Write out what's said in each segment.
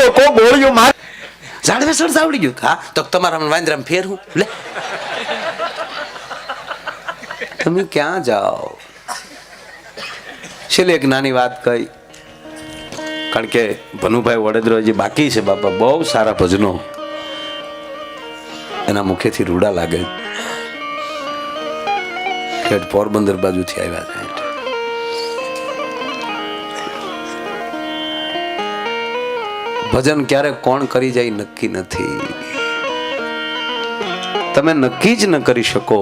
લોકો ગોળીઓ માર ઝાડવે સળસાવડી ગયું. હા તો તમારા વાંદરામાં ફેર હું લે તમે ક્યાં જાઓ. છેલ્લે એક નાની વાત કહી, કારણ કે ભનુભાઈ વડોદરા જે બાકી છે બાપા, બહુ સારા ભજનો એના મુખેથી રૂડા લાગે. પોરબંદર બાજુથી આવ્યા છે. ભજન ક્યારે કોણ કરી જાય નક્કી નથી. તમે નક્કી જ ન કરી શકો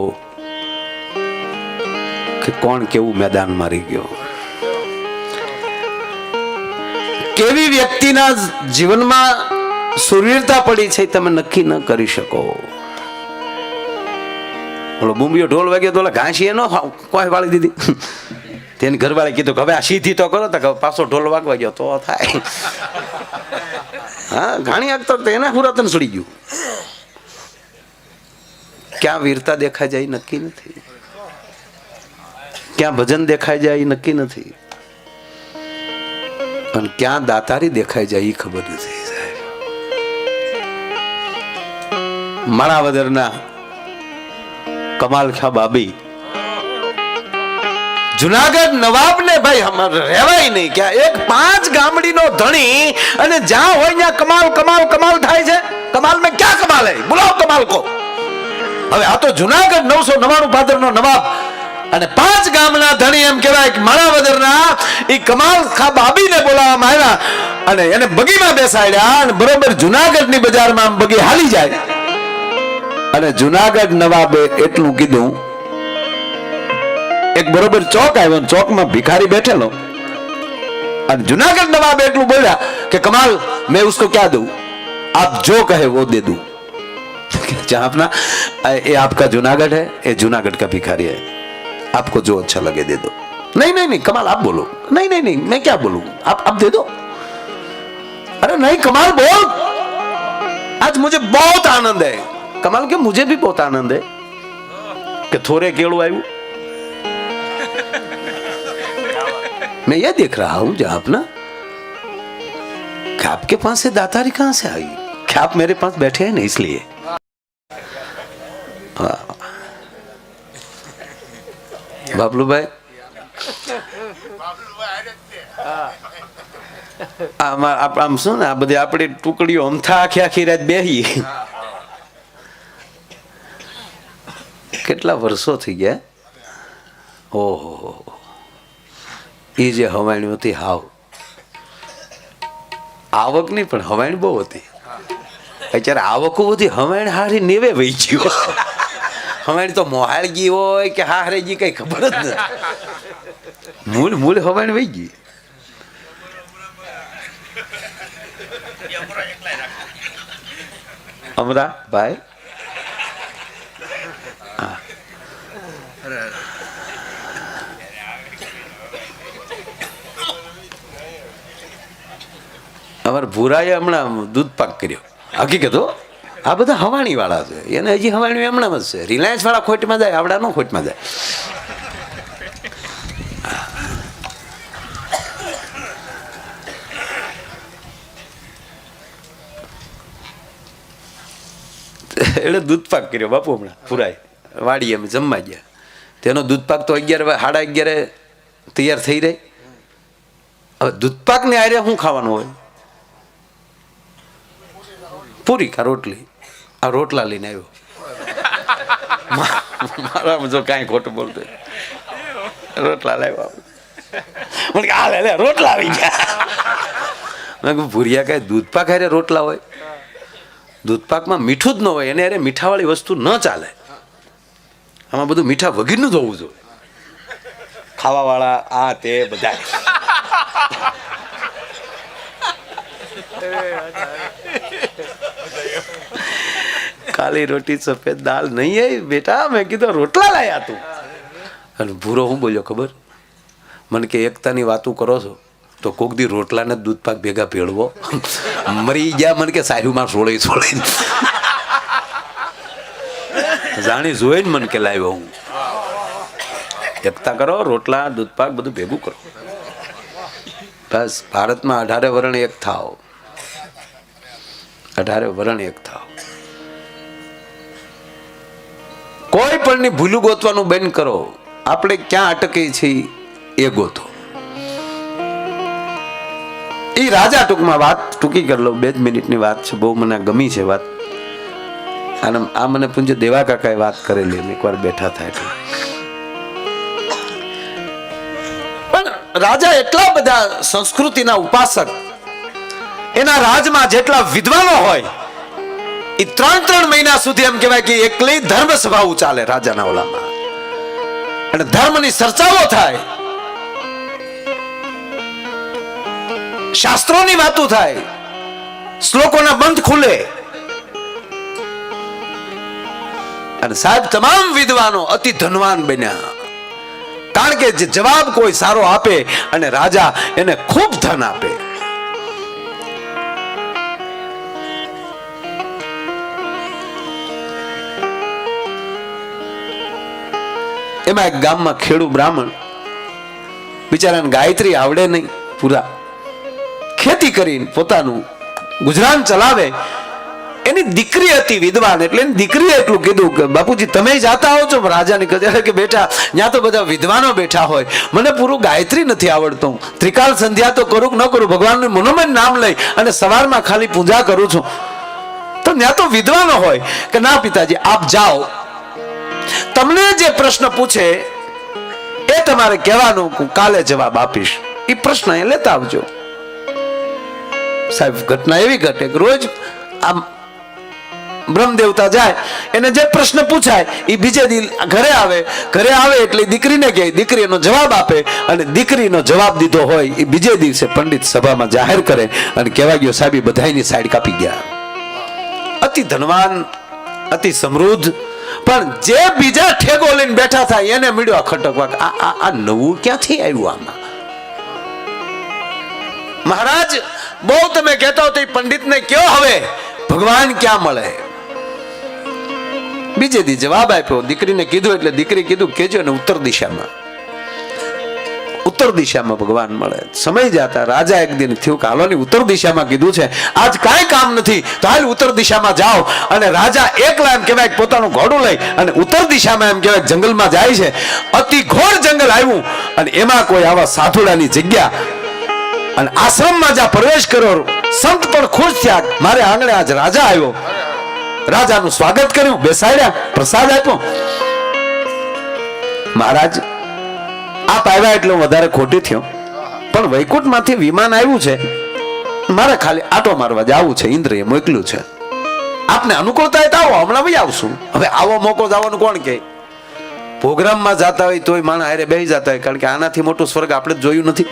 કે કોણ કેવું મેદાન મારી ગયો, કેવી વ્યક્તિના જીવનમાં સુરવીરતા પડી છે તમે નક્કી ન કરી શકો. ઓલો બુંબીઓ ઢોલ વાગ્યો તો ઘાસી એ ન કોઈ વાળી દીધી. તેની ઘરવાળે કીધું કે હવે આ સીધી તો કરો, તો પાછો ઢોલ વાગવા ગયો તો થાય. હા ઘાણી આગતો એના હુરાતન સડી ગયું. ક્યાં વીરતા દેખાઈ જાય નક્કી નથી, ક્યાં ભજન દેખાઈ જાય નક્કી નથી, અને ક્યાં દાતારી દેખાઈ જાય એ ખબર નથી સાહેબ. માણાવદરના કમાલ ખા બાબી જુનાગઢ નવાબ ને ભાઈ રહેવાય નહીં. ક્યાં એક 5 ગામડીનો ધણી અને જ્યાં હોય ત્યાં કમાલ કમાલ કમાલ થાય છે. કમાલ મેં ક્યાં કમાલ હે, બોલાવો કમાલ કો. હવે આ તો જુનાગઢ 999 ભાદરનો નવાબ અને 5 ગામના ધણી એમ કહેવાય કે માણાવદરના એ કમાલ ખા બાબીને બોલાવવામાં આવ્યા અને એને બગીમાં બેસાડ્યા અને બરોબર જુનાગઢની બજારમાં બગી હાલી જાય અને જુનાગઢ નવાબે એટલું કીધું. એક બરોબર ચોક આવ્યો, ચોકમાં ભિખારી બેઠેલો અને જુનાગઢ नवाब એટલું બોલ્યા કે कमाल मैं उसको क्या दूं, आप जो कहे वो दे दूं. जहां अपना ये आपका जूनागढ़ है, ये जूनागढ़ का भिखारी है, आपको जो अच्छा लगे दे दो. नहीं नहीं नहीं कमाल आप बोलो. नहीं नहीं नहीं मैं क्या बोलूं, आप दे दो. अरे नहीं कमाल बोल, आज मुझे बहुत आनंद है. कमाल के मुझे भी बहुत आनंद है कि थोड़े केड़ू आयु. मैं ये देख रहा हूं जब अपना कि आपके पास से दातारी कहां से आई, क्या आप मेरे पास बैठे हैं ना इसलिए. बाबलूभाई આમ શું ને આ બધી આપણી ટુકડીઓ અમથા આખી આખી રાત બેહી. કેટલા વર્ષો થઈ ગયા. ઓહો એ જે હવાણી હતી હાવ આવક નહીં પણ હવાણી બહુ હતી. અત્યારે આવકો બધી હવાણી હારી નેવે વહી ગયો. હવાણી તો મોહાળ ગઈ હોય કે હારે ગઈ કઈ ખબર જ નથી. મૂળ હવાણી વહી ગઈ. અમરા ભાઈ અમારા ભૂરાએ હમણાં દૂધ પાક કર્યો. હકીકત આ બધા હવાણી વાળા છે, એને હજી હવાણી હમણાં જ છે. રિલાયન્સ વાળા ખોટમાં જાય, આવડા નો ખોટમાં જાય. એટલે દૂધ પાક કર્યો બાપુ હમણાં ભૂરાએ વાડી એમ જમવા ગયા. તેનો દૂધ પાક તો 11 સાડા 11 તૈયાર થઈ રહી. હવે દૂધ પાક ને આરે શું ખાવાનું હોય, પૂરી કા રોટલી. આ રોટલા લઈને આવ્યો. મારા જો કાંઈ ખોટું બોલતો રોટલા લાવ્યો. મને કે આ લે રોટલા આવી ગયા. મેં કહ્યું ભૂરિયા કાંઈ દૂધ પાક હારે રોટલા હોય, દૂધ પાકમાં મીઠું જ ન હોય, એને અરે મીઠાવાળી વસ્તુ ન ચાલે. આમાં બધું મીઠા વગરનું જ હોવું જોઈએ. ખાવાવાળા આ તે બધા કાલી રોટી સફેદ દાલ નહીં આવી બેટા. મેં કીધું રોટલા લાયા તું. અને ભૂરો હું બોલ્યો ખબર, મને કે એકતાની વાતું કરો છો તો કોક દી રોટલાને દૂધ પાક ભેગા ભેળવો. મરી ગયા મને કે સાહેબમાં સોળે જાણી જોઈને મને કે લાવ્યો હું. એકતા કરો, રોટલા દૂધ પાક બધું ભેગું કરો. બસ ભારતમાં 18 વર્ણ એક થાવ. 18 વરણ એક થાવ. કોઈ પણ ની ભૂલું ગોતવાનું બંધ કરો. આપણે ક્યાં અટકી છીએ એ ગોતો. એ રાજા ટૂંકમાં વાત ટૂંકી કરી લો, 2 મિનિટની વાત છે, બહુ મને ગમી છે વાત. અને આ મને પૂજ્ય દેવા કાકાએ વાત કરેલી એકવાર બેઠા થાય એટલે. પણ રાજા એટલા બધા સંસ્કૃતિના ઉપાસક, એના રાજમાં જેટલા વિદ્વાનો હોય, એ 3 મહિના સુધી એમ કહેવાય કે એકલી ધર્મ સભાઓ ચાલે રાજાના ઓલામાં, અને ધર્મની ચર્ચાઓ થાય, શાસ્ત્રોની વાતો થાય, શ્લોકોના બંધ ખુલે. અને સાહેબ તમામ વિદ્વાનો અતિ ધનવાન બન્યા, કારણ કે જે જવાબ કોઈ સારો આપે અને રાજા એને ખૂબ ધન આપે. એમાં એક ગામમાં ખેડૂત બ્રાહ્મણ, બિચારાને ગાયત્રી આવડે નહીં પૂરા, ખેતી કરીને પોતાનું ગુજરાન ચલાવે. એની દીકરી હતી વિદ્વાન, એટલે એની દીકરીએ એટલું કીધું કે બાપુજી તમે જાતા આવો છો? રાજાને કહે કે બેટા ત્યાં તો બધા વિદ્વાનો બેઠા હોય, મને પૂરું ગાયત્રી નથી આવડતું, ત્રિકાલ સંધ્યા તો કરું ન કરું, ભગવાનનું મનોમન નામ લઈ અને સવારમાં ખાલી પૂજા કરું છું, તો ત્યાં તો વિદ્વાનો હોય. કે ના પિતાજી આપ જાઓ, તમને જે પ્રશ્ન પૂછે એ તમારે કહેવાનું, કાલે જવાબ આપીશ, એ પ્રશ્ન એ લેતા આવજો. સાહેબ ઘટના એવી ઘટે કે રોજ આમ બ્રહ્મ દેવતા જાય, એને જે પ્રશ્ન પૂછાય એ બીજે દી ઘરે આવે એટલે દીકરીને કહે, દીકરી એનો જવાબ આપે, અને દીકરીનો જવાબ દીધો હોય એ બીજે દિવસે પંડિત સભામાં જાહેર કરે અને કહેવા ગયો સાહેબ એ બધાની સાઈડ કાપી ગયા. અતિ ધનવાન, અતિ સમૃદ્ધ, પણ જે બીજા ઠેગો લઈને બેઠા થાય એને મળ્યો ખટકવા, આ નવું ક્યાંથી આવ્યું આમાં? મહારાજ બહુ તમે કહેતા હો તો પંડિતને કયો હવે ભગવાન ક્યાં મળે? બીજે દી જવાબ આપ્યો, દીકરીને કીધું એટલે દીકરી કીધું કેજો ને ઉત્તર દિશામાં ભગવાન મળે. સમય જતા રાજા એક દિન થયું કે હાલો ની ઉત્તર દિશામાં કીધું છે, આજ કાંઈ કામ નથી તો હાલ ઉત્તર દિશામાં જાઓ. અને રાજા એકલા એમ કહેવાય પોતાનું ઘોડું લઈ અને ઉત્તર દિશામાં એમ કહેવાય જંગલમાં જાય છે. અતિ ઘોર જંગલ આવ્યું અને એમાં કોઈ આવા સાધુડાની જગ્યા અને આશ્રમમાં જ્યાં પ્રવેશ કર્યો, સંત પણ ખુશ થયા, મારે આંગણે આજ રાજા આવ્યો. રાજાનું સ્વાગત કર્યું, બેસાડ્યા, પ્રસાદ આપ્યો. મહારાજ આપ આવ્યા એટલે હું વધારે ખોટી થયો, પણ વૈકુંઠમાંથી વિમાન આવ્યું છે, મારે ખાલી આટો મારવા જવું છે, ઇન્દ્રએ મોકલ્યું છે, આપને અનુકૂળતા તો આવો, હમણાં ભાઈ આવશું. હવે આવો મોકો જવાનું કોણ કે? પ્રોગ્રામમાં જતા હોય તોય માણસ હારે બેસી જતા હોય, કારણ કે આનાથી મોટું સ્વર્ગ આપણે જોયું નથી.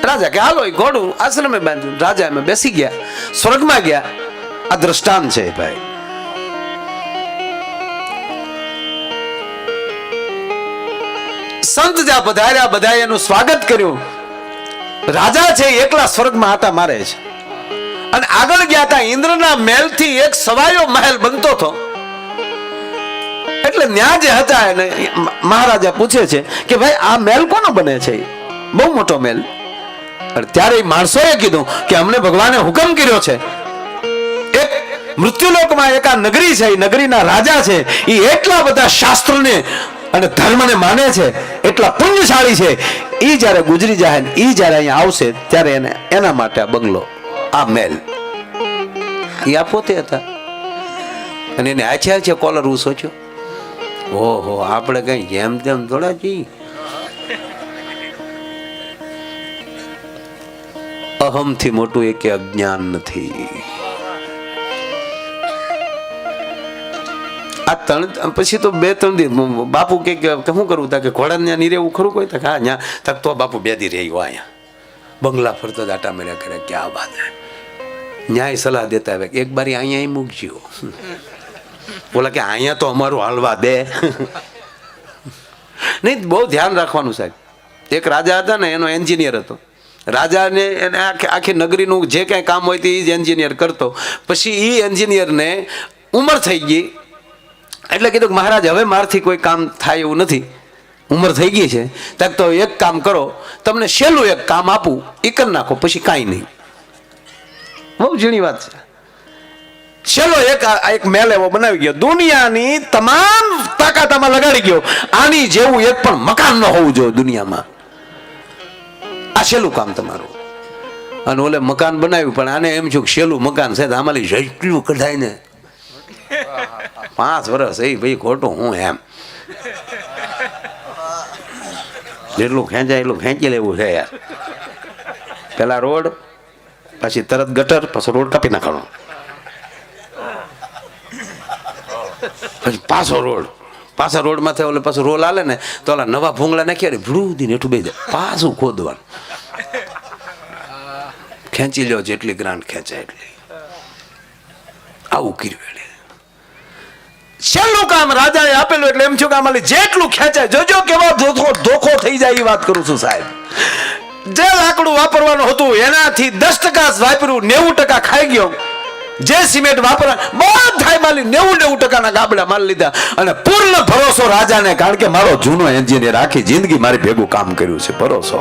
રાજા કે હાલો ઘોડું આશ્રમે બાંધ્યું, રાજા એમાં બેસી ગયા, સ્વર્ગમાં ગયા. આ દ્રષ્ટાંત છે ભાઈ. સંત જ્યાં પધાર્યા, બધાએ એનું સ્વાગત કર્યું. રાજા છે એકલા સ્વર્ગમાં આટા મારે છે, અને આગળ ગયા હતા ઇન્દ્રના મહેલથી એક સવાયો મહેલ બનતો હતો. એટલે ન્યા જે હતા એને મહારાજા પૂછે છે કે ભાઈ આ મહેલ કોનો બને છે? બહુ મોટો મહેલ. ત્યારે માણસોએ કીધું કે અમને ભગવાને હુકમ કર્યો છે, એક મૃત્યુલોકમાં એક આ નગરી છે, એ નગરીના રાજા છે, એ એટલા બધા શાસ્ત્રોને અને ધર્મને માને છે, એટલા પુણ્યશાળી છે, એ જયારે ગુજરી જાય ને એ જયારે અહીંયા આવશે ત્યારે એને એના માટે આ બંગલો, આ મહેલ, એ આ પોતે હતા. અને એને આછે કોલર હું સોચ્યો, ઓહો આપણે કઈ જેમ તેમ થોડા છીએ. અહમથી મોટું એક અજ્ઞાન નથી. આ પછી તો 2-3 દિવસ બાપુ કે શું કરવું તા કે ઘોડા ત્યાં ની રહેવું ખરું કોઈ? હા ત્યાં તક તો બાપુ 2 દી રહી ગયો, અહીંયા બંગલા ફરતો દાટા મેળ્યા કરે. ક્યાં વાત હે? ન્યાય સલાહ દેતા આવે એક બારી અહીંયા મૂકજો, બોલા કે અહીંયા તો અમારું હાલવા દે. નહીં, બહુ ધ્યાન રાખવાનું સાહેબ. એક રાજા હતા ને, એનો એન્જિનિયર હતો. રાજાને એને આખી નગરીનું જે કાંઈ કામ હોય તે એ જ એન્જિનિયર કરતો. પછી એ એન્જિનિયરને ઉંમર થઈ ગઈ એટલે કીધું કે મહારાજ હવે મારથી કોઈ કામ થાય એવું નથી, ઉંમર થઈ ગઈ છે, ત્યાં તો એક કામ કરો, તમને સહેલું એક કામ આપું, એ કરી નાખો, પછી કાંઈ નહીં. બહુ ઝીણી વાત છે. ચલો એક મેલ એવો બનાવી ગયો, દુનિયાની તમામ તાકાત આમાં લગાડી ગયો, આની જેવું એક પણ મકાન ન હોવું જોઈએ દુનિયામાં. આ છેલ્લું કામ તમારું. અને ઓલે મકાન બનાવ્યું, પણ આને એમ છું કે છેલ્લું મકાન છે તો આમાં જેટલું કઢાય ને 5 વર્ષ એ ભાઈ ખોટું હું એમ જેટલું ખેંચાય એટલું ખેંચી લેવું છે યાર. પેલા રોડ, પછી તરત ગટર, પછી રોડ કાપી નાખવાનો, પછી પાછા રોડ માંથી ઓલે પાછું રોલ હાલે ને તો ઓલા નવા ભૂંગળા નાખ્યા ભૂડું દીને એઠું બેસી જાય, પાછું ખોદવાનું. ખેંચી લો જેટલી ગ્રાન્ટ ખેંચાય એટલી. આવું કર્યું. છેલ્લું કામ રાજાએ આપેલું એટલે એમ છું કે આમાં જેટલું ખેંચાય, જોજો કેવો ધોખો થઈ જાય એ વાત કરું છું સાહેબ. જે લાકડું વાપરવાનું હતું એનાથી 10% વાપર્યું, 90% ખાઈ ગયો. જે સિમેન્ટ વાપરવા બધા માલી 90% ગાબડા મારી લીધા. અને પૂર્ણ ભરોસો રાજાને, કારણ કે મારો જૂનો એન્જિનિયર આખી જિંદગી મારી ભેગું કામ કર્યું છે. ભરોસો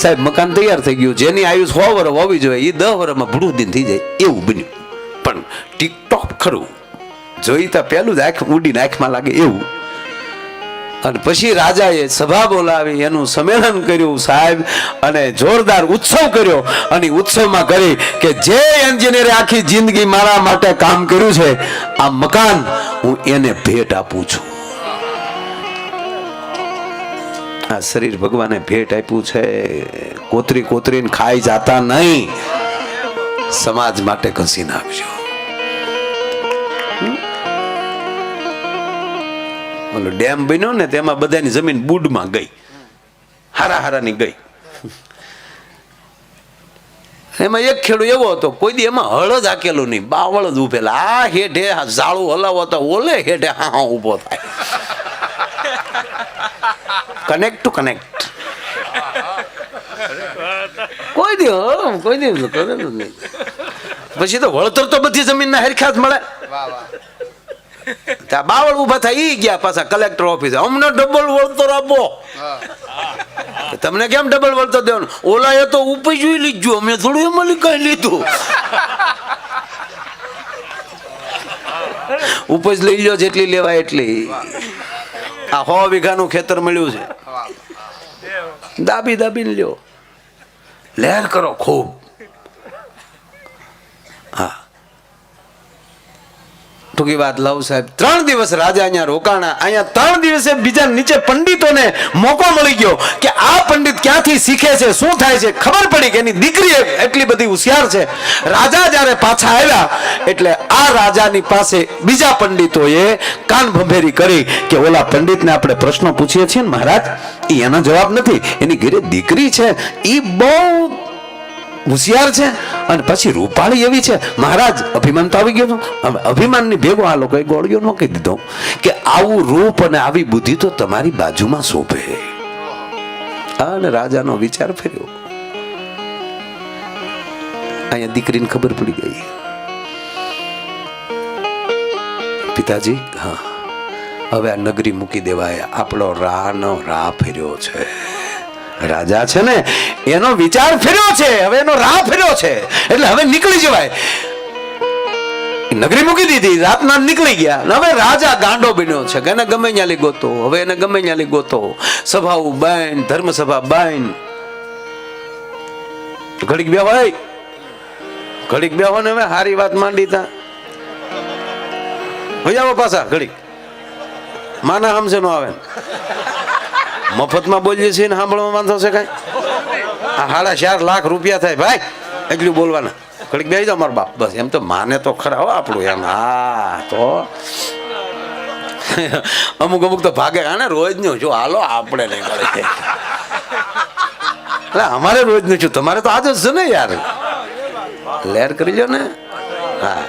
સાહેબ, મકાન તૈયાર થઈ ગયું. જેની આયુષ 100 વર્ષ હોવી જોઈએ એ 10 વર્ષમાં ભૂડું દિન થઈ જાય એવું બન્યું. પણ ટિકટોક ખરું જોઈ તો પેલું જ આંખ ઉડીને આંખમાં લાગે એવું. અને પછી રાજાએ સભા બોલાવી, એનું સંમેલન કર્યું સાહેબ, અને જોરદાર ઉત્સવ કર્યો. અને ઉત્સવમાં કરી કે જે એન્જિનિયરે આખી જિંદગી મારા માટે કામ કર્યું છે, આ મકાન હું એને ભેટ આપું છું. આ શરીર ભગવાને ભેટ આપ્યું છે. કોતરીને ખાઈ જાતા નહીં, સમાજ માટે ઘસીને આપજો. ઓલો ડેમ બન્યો ને તેમાં બધાની જમીન બુડમાં ગઈ, હારાની ગઈ. એમાં એક ખેડૂ એવો હતો, કોઈ દી એમાં હળ જ હાકેલું નહીં, બાવળ જ ઉભેલા. આ હેઠે ઝાડું હલાવો તો ઓલે હેઠે હા ઉભો થાય. Connect two connect. કોઈ દી કરેલું નહીં. પછી તો વળતર તો બધી જમીનના હરખા જ મળે. બાવળ ઉભા થાય ઈ ગયા પાછા કલેક્ટર ઓફિસ, અમને ડબલ વળતર આપો. તમને કેમ ડબલ વળતર દેવાનું? ઓલા એ તો ઉપજ જોઈ લીધું, અમે થોડું એમાં કઈ લીધું. ઉપજ લઈ લો જેટલી લેવાય એટલી. આ 100 વીઘાનું ખેતર મળ્યું છે, દાબીને લ્યો, લહેર કરો ખૂબ. હા, ટૂંકી વાત લઉં સાહેબ, 3 દિવસ રાજા અહીંયા રોકાણા. અહીંયા 3 દિવસે બીજા નીચે પંડિતોને મોકો મળી ગયો કે આ પંડિત ક્યાંથી શીખે છે, શું થાય છે. ખબર પડી કે એની દીકરી એટલી બધી હોશિયાર છે. રાજા જ્યારે પાછા આવ્યા એટલે આ રાજાની પાસે બીજા પંડિતોએ કાન ભંભેરી કરી કે ઓલા પંડિતને આપણે પ્રશ્નો પૂછીએ છીએ ને મહારાજ, એનો જવાબ નથી, એની ઘરે દીકરી છે, એ બહુ હોશિયાર છે અને પછી રૂપાળી એવી છે. મહારાજ, અભિમાન તો આવી ગયું. અભિમાનની ભેગો આ લોકોએ ગોળીઓ મૂકી દીધો કે આવું રૂપ અને આવી બુદ્ધિ તો તમારી બાજુમાં શોભે. અને રાજાનો વિચાર ફેર્યો. અહીંયા દીકરીને ખબર પડી ગઈ, પિતાજી હા હવે આ નગરી મૂકી દેવાય, આપણો રાહ ફેર્યો છે. રાજા છે ને એનો વિચાર ફેર્યો છે, હવે એનો રાહ ફેર્યો છે, એટલે હવે નીકળી જવાય. નગરી મૂકી દીધી, રાતના નીકળી ગયા. હવે રાજા ગાંડો બન્યો છે કે એને ગમે ન્યાલી ગોતો, હવે એને ગમે ન્યાલી ગોતો. સભાઓ બાઈન, ધર્મસભા બાઈન. ઘડીક બેહો ને હવે હારી વાત માંડી તા ભજાવો પાછા ઘડીક માના સમજે નો આવે. મફતમાં બોલીએ છીએ ને સાંભળવા વાંધો છે કઈ? આ 4.5 લાખ રૂપિયા થાય ભાઈ, એટલું બોલવાના. ઘડીક બેસી જાઓ મારા બાપ, બસ. એમ તો માને તો ખરા હો આપણું એમ. હા તો અમુક તો ભાગે આને રોજ નું જો હાલો આપણે નહીં કરે છે. એટલે અમારે રોજ નું છું, તમારે તો આજ જ છે ને યાર. લહેર કરી લો ને. હા,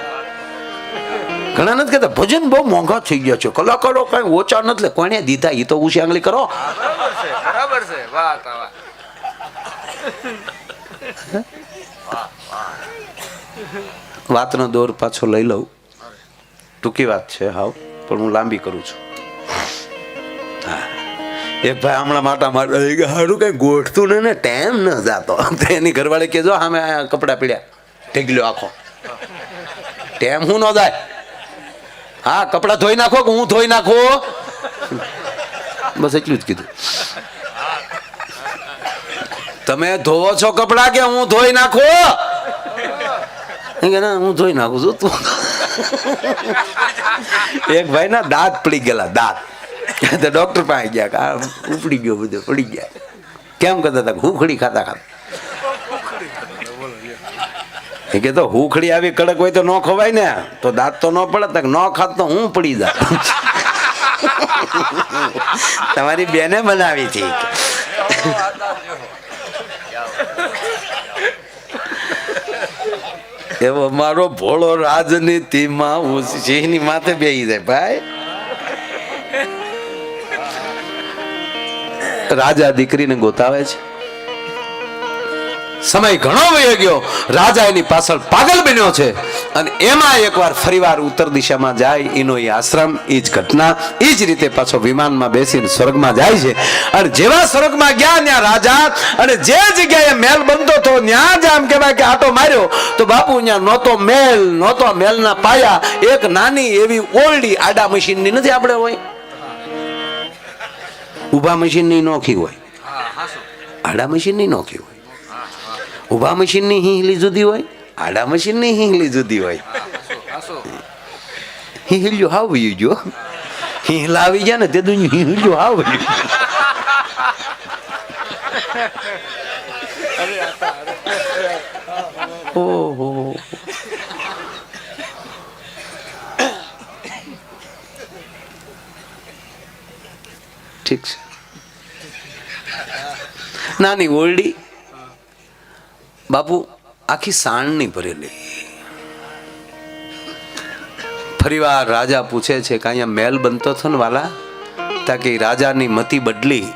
ઘણા નથી કહેતા ભજન બહુ મોંઘા થઈ ગયા છે, કલાકારો કઈ ઓછા નથી, કોને દીધા એ તો ઊંચી આંગળી કરો. બરાબર છે, વાત. વાતનો દોર પાછો લઈ લઉં. ટૂંકી વાત છે હાવ, પણ હું લાંબી કરું છું. હા, એક ભાઈ હમણાં માટા સારું કઈ ગોઠતું ને ટાઈમ ન જાતો. એની ઘરવાળી કહેજો સામે કપડા પીડ્યા ઢીગલ્યો આખો ટેમ હું ન જાય. હા કપડા ધોઈ નાખો કે હું ધોઈ નાખું, બસ એટલું જ કીધું. તમે ધોવો છો કપડા કે હું ધોઈ નાખું? ના હું ધોઈ નાખું છું. તું એક ભાઈ ના દાંત પડી ગયેલા, દાંત તો ડોક્ટર પાસે ગયા, ઉપડી ગયો બધું પડી ગયા. કેમ કરતા હતા? હુખડી ખાતા ખાતા. એ કે તો હુખડી આવી કડક હોય તો ન ખવાય ને, તો દાંત તો ન પડે, ન ખાત તો હું પડી જા. તમારી બેને બનાવી હતી. એવો મારો ભોળો રાજનીતિમાં હું સિંહની માથે બેસી જાય ભાઈ. રાજા દીકરીને ગોતાવે છે. સમય ઘણો વહી ગયો. રાજા એની પાછળ પાગલ બન્યો છે અને એમાં એકવાર ફરીવાર ઉત્તર દિશામાં જાય, એનો એ આશ્રમ, એ જ ઘટના, એ જ રીતે પાછો વિમાનમાં બેસીને સ્વર્ગમાં જાય છે. અને જેવા સ્વર્ગમાં ગયા ત્યાં રાજા, અને જે જગ્યાએ મહેલ બનતો હતો ત્યાં જ આમ કહેવાય કે આટો માર્યો તો બાપુ ત્યાં નહોતો મહેલ, નહોતો મહેલના પાયા, એક નાની એવી ઓરડી, આડા મશીનની નથી આપણે હોય, ઊભા મશીનની નોખી હોય, આડા મશીનની નોખી હોય. ઊભા મશીનની હિંગલી જુદી હોય, આડા મશીનની હિંગલી જુદી હોય. હિંગલ્યો હાવ વયું ગયો, હિંગલા આવી ગયા ને તે દુનિયા હિંગલ્યો હાવ વયું. ઓહો ઠીક છે. નાની ઓરડી બાપુ આખી સાણની ભરેલી. ફરીવાર રાજા પૂછે છે કે અહીંયા મહેલ બનતો હતો ને વાલા, તાકે રાજાની મતિ બદલી,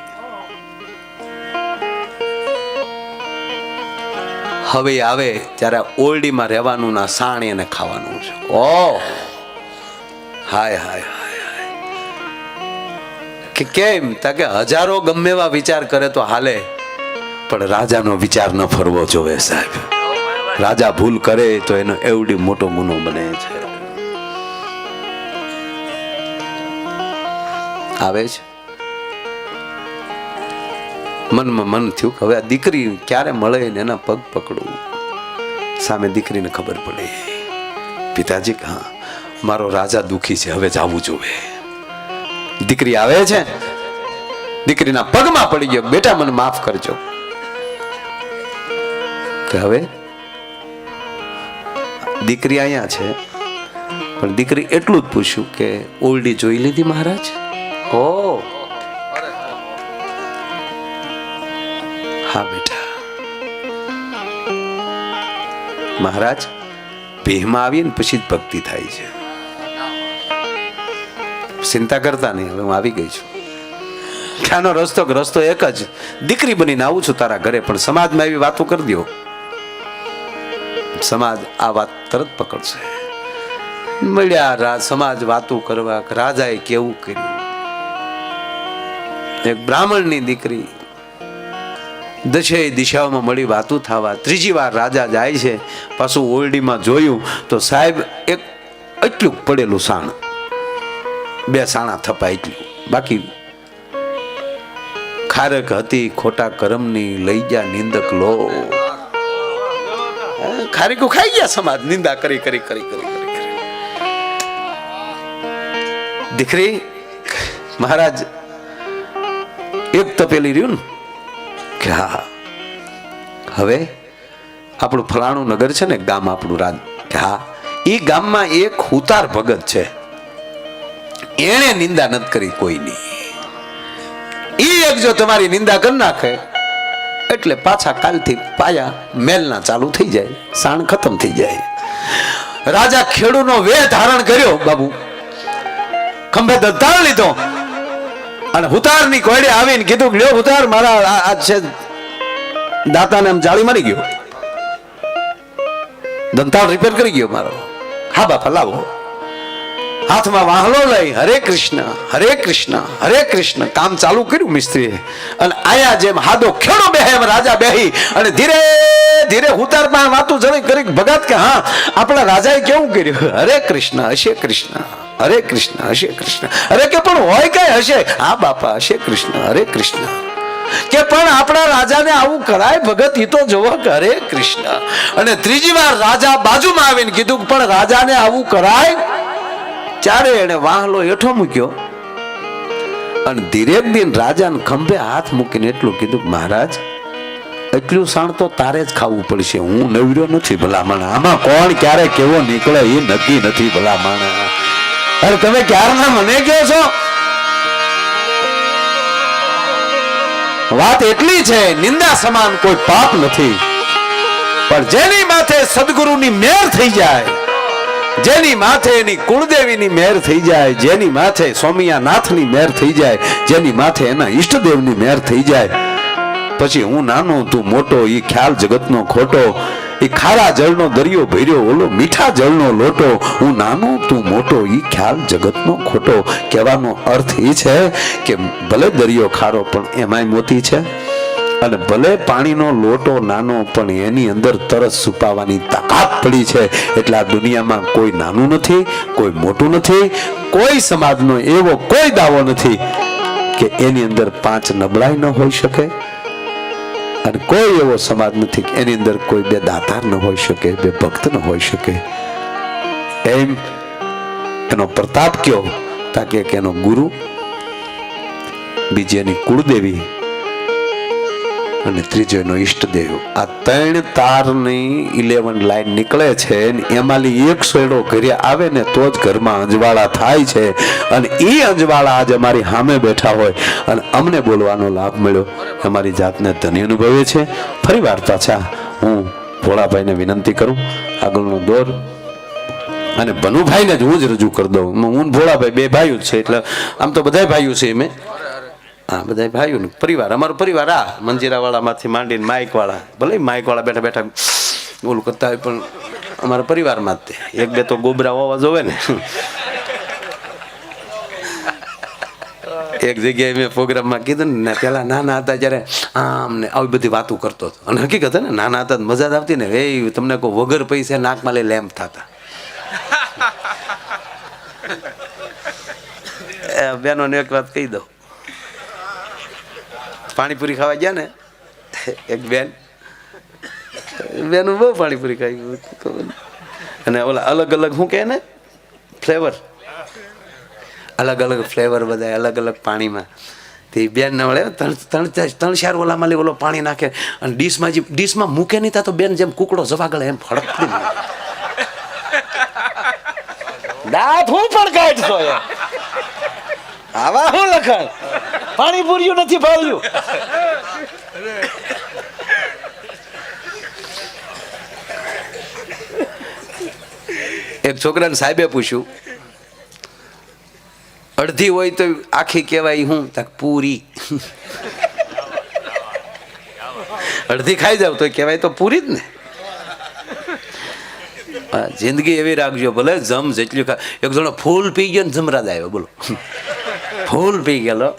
હવે આવે ત્યારે ઓરડીમાં રહેવાનું ના સાણ એને ખાવાનું છે. ઓહ હાય હાય હાય હાય. કે કેમ? તાકે હજારો ગમે એવા વિચાર કરે તો હાલે, પણ રાજાનો વિચાર ન ફરવો જોવે સાહેબ. રાજા ભૂલ કરે તો એનો એવડી મોટો ગુનો બને છે. આવે છે મનમાં મન થયું કે હવે આ દીકરી ક્યારે મળે ને એના પગ પકડું. સામે દીકરીને ખબર પડે, પિતાજી હા મારો રાજા દુખી છે, હવે જાવું જોવે. દીકરી આવે છે, દીકરીના પગમાં પડી ગયો, બેટા મને માફ કરજો. કે હવે દીકરી અહીંયા છે, પણ દીકરી એટલું જ પૂછ્યું કે ઓરડી જોઈ લીધી મહારાજ? ઓ હા બેટા. મહારાજ ભીમાં આવીએ ને પછી જ ભક્તિ થાય છે. ચિંતા કરતા નહીં, હવે હું આવી ગઈ છું. ક્યાંનો રસ્તો એક જ, દીકરી બનીને આવું છું તારા ઘરે, પણ સમાજમાં એવી વાતો કરી દો, સમાજ આ વાત તરત પકડશે. મળ્યા સમાજ વાતો કરવા, રાજાએ કેવું કર્યું. એક બ્રાહ્મણની દીકરી, દશે દિશાઓમાં મળી વાતું થવા. ત્રીજી વાર રાજા જાય છે, પાછું ઓરડીમાં જોયું તો સાહેબ એક એટલું પડેલું સાણ, બે સાણા થપા એટલું, બાકી ખારક હતી ખોટા કરમની, લઈ ગયા નિંદક લો. ખારીકો ખાઈ ગયા સમાજ, નિંદા કરી કરી કરી કરી કરી. દીકરી મહારાજ એક તપેલી રહ્યું ને કે હા હવે આપણું ફલાણું નગર છે ને ગામ આપણું રાજ, કે હા એ ગામમાં એક હુતાર ભગત છે, એને નિંદા નથી કરી કોઈની. ઈ એક જો તમારી નિંદા કરી નાખે એટલે પાછા કાલથી પાયા મેલના ચાલુ થઈ જાય, સાણ ખતમ થઈ જાય. રાજા ખેડૂનો વેહ ધારણ કર્યો બાબુ, ખંભે દત્તાળ લીધો અને હુતારની કોયડે આવીને કીધું કે લ્યો હુતાર મારા આજ છે દાતાને આમ જાળી મારી ગયો, દંતાળ રિપેર કરી ગયો મારો. હા બાપા લાવો. હાથમાં વાહલો લઈ હરે કૃષ્ણ હરે કૃષ્ણ હરે કૃષ્ણ કામ ચાલુ કર્યું મિસ્ત્રીએ. અને આયા જેમ હાદો ખેડો બેહે એમ રાજા બેહી અને ધીરે ધીરે હુતારમાં વાતું જણી કરી ભગત કે હા આપણા રાજાએ કેવું કર્યું, હરે કૃષ્ણ હશે કૃષ્ણ હરે કૃષ્ણ હશે કૃષ્ણ. અરે કે પણ હોય કઈ હશે, હા બાપા હશે કૃષ્ણ હરે કૃષ્ણ. કે પણ આપણા રાજાને આવું કરાય ભગત, ઈ તો જોવો હરે કૃષ્ણ. અને ત્રીજી વાર રાજા બાજુમાં આવીને કીધું પણ રાજાને આવું કરાય. ચારે એને વાહલો હેઠો મૂક્યો અને ધીરેક દિન રાજાને ખંભે હાથ મૂકીને એટલું કીધું મહારાજ એટલું શાણ તો તારે જ ખાવું પડશે, હું નવર્યો નથી ભલામણ. આમાં કોણ ક્યારે કેવો નીકળે એ નક્કી નથી ભલામણ. અરે તમે ક્યારના મને કહો છો? વાત એટલી છે નિંદા સમાન કોઈ પાપ નથી, પણ જેની માથે સદગુરુની મેર થઈ જાય, જેની માથે એની કુળદેવીની મેર થઈ જાય, જેની માથે સોમિયાનાથની મેર થઈ જાય, જેની માથે એના ઈષ્ટદેવની મેર થઈ જાય, પછી હું નાનો તું મોટો ઈ ખ્યાલ જગતનો ખોટો. ઈ ખારા જળનો દરિયો ભર્યો ઓલો મીઠા જળનો લોટો. હું નાનો તું મોટો ઈ ખ્યાલ જગતનો ખોટો. કહેવાનો અર્થ એ છે કે ભલે દરિયો ખારો પણ એમાંય મોતી છે, અને ભલે પાણીનો લોટો નાનો પણ એની અંદર તરસ છુપાવવાની તાકાત પડી છે. એટલે આ દુનિયામાં કોઈ નાનું નથી, કોઈ મોટું નથી, કોઈ સમાજનો એવો કોઈ દાવો નથી કે એની અંદર 5 નબળાઈ ન હોઈ શકે, અને કોઈ એવો સમાજ નથી કે એની અંદર કોઈ 2 દાતાર ન હોઈ શકે, 2 ભક્ત ન હોઈ શકે. એમ એનો પ્રતાપ કયો તાકે એનો ગુરુ, બીજી એની કુળદેવી અને ત્રીજો એનો ઈષ્ટદેવ. આ 3 તારની 11 લાઈન નીકળે છે. એમાંની એક સોયડો ઘરે આવે ને તો જ ઘરમાં અંજવાળા થાય છે. અને એ અંજવાળા આજ અમારી સામે બેઠા હોય અને અમને બોલવાનો લાભ મળ્યો, અમારી જાતને ધન્ય અનુભવે છે. ફરી વાર પાછા હું ભોળાભાઈને વિનંતી કરું આગળનો દોર, અને ભનુભાઈને જ હું જ રજૂ કરી દઉં. હું ભોળાભાઈ 2 ભાઈઓ છે, એટલે આમ તો બધા ભાઈઓ છે. મેં હા બધા ભાઈઓ પરિવાર, અમારો પરિવાર આ મંજીરા વાળા માંથી માંડીને માઇક વાળા, ભલે માઇક વાળા બેઠા બેઠા ઓલું કરતા હોય પણ અમારા પરિવારમાં જ તે 1-2 તો ગોબરા હોવા જોવે ને. એક જગ્યાએ મેં પ્રોગ્રામમાં કીધું ને પેલા નાના હતા ત્યારે આમ ને આવી બધી વાતો કરતો હતો, અને હકીકત ને નાના હતા મજા જ આવતી ને. એ તમને કોઈ વગર પૈસા નાકમાં લઈ લેમ્પ થતા. બેનોને એક વાત કહી દઉં, પાણીપુરી ખાવા ગયા ને એક બેન બહુ પાણીપુરી ખાઈ, અને ઓલા અલગ અલગ શું કહે ને ફ્લેવર, અલગ અલગ ફ્લેવર બધા અલગ અલગ પાણીમાં. તે બેન ના વળે 3-4 ઓલામાં લઈ ઓલો પાણી નાખે અને ડીશમાં મૂકે નહીં તા તો બેન જેમ કુકડો જવાગળે એમ ફડકતી દાંત હું પણ કાઢશો આવા શું લખાણ પાણીપુરીયું નથી ભાવ્યું. એક છોકરાને સાહેબે પૂછ્યું અડધી હોય તો આખી કહેવાય હું તક પૂરી, અડધી ખાઈ જાવ તો કહેવાય તો પૂરી જ ને. જિંદગી એવી રાખજો ભલે જમ જેટલું ખા. એક જણો ફૂલ પી ગયો ને જમરાજ આવ્યો, બોલો ફૂલ પી ગયેલો